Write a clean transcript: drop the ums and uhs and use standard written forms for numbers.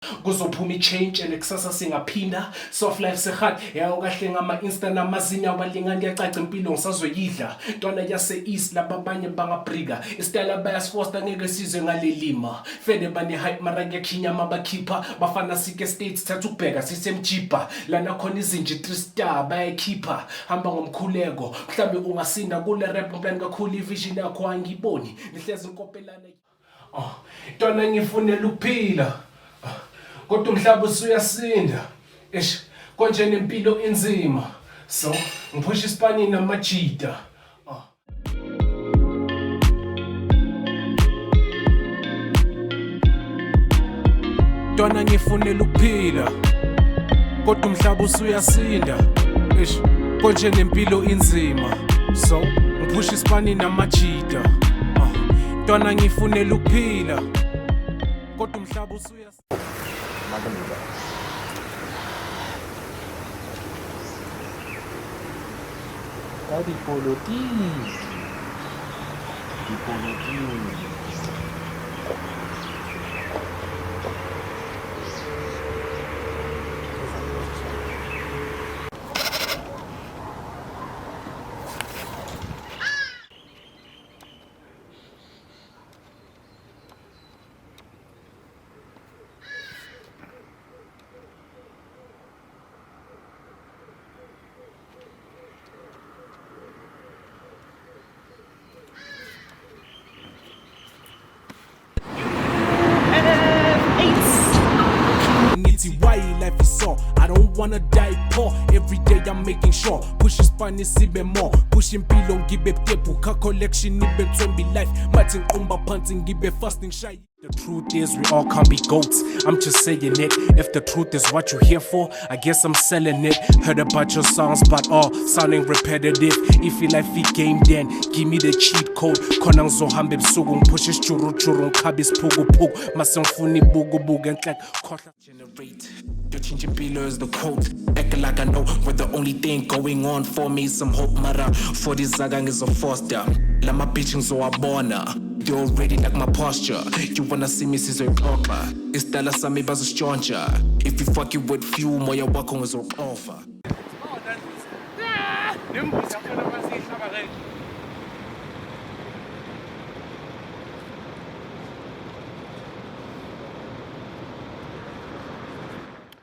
kuzophuma i-change and kusasa singaphinda soft life sehard yawo kahle ngama-insta namazini abalingani yacaca impilo ngisazoyidla ntwana yase-east laba abanye bangabrika isitayela bayasifosta ngeke sizwe ngalelima fede bane-hype mara kuyakhinyama bakhipha bafana sike states thatha ukubheka sisemjipa lana khona izinje 3 star bayayikhipha hamba ngomkhuleko mhlawumbe ungasinda kule rap plan kakhulu ivision yakho angiboni nihlezi inkopelana ntwana ngifunela ukuphila kodwa umhlaba usuyasinda konje nempilo inzima so ngiphusha isipani namajita ntwana ngifunela ukuphila kodwa umhlaba usuyasinda konje nempilo inzima so ngiphusha isipani namajita ntwana ngifunela ukuphila kodwa umhlaba usuyasinda Dipologie. Why life is so I don't wanna die poor. Every day I'm making sure push isipani sibe more push impilo ngibe tepu ka collection ibe 20 life mathi nqumba phansi ngibe fasting shy. The truth is we all can't be goats. I'm just saying it. If the truth is what you're here for, I guess I'm selling it. Heard about your songs, but all sounding repetitive. If you like fit game, then give me the cheat code. Konang zohambe busuku pushes churu churu kabis pugu pugu. Masangfuni bugu bugu and like kotla generate. Your changing pillow is the quote. Acting like I know we're the only thing going on for me. Some hope mara for this zagang is a force down. Lama bitching so I borna. You already like my posture. You wanna see me since you're proper. It's Dallas Sami Bazo Stranger. If you fuck you with Fewl, moya wako is over.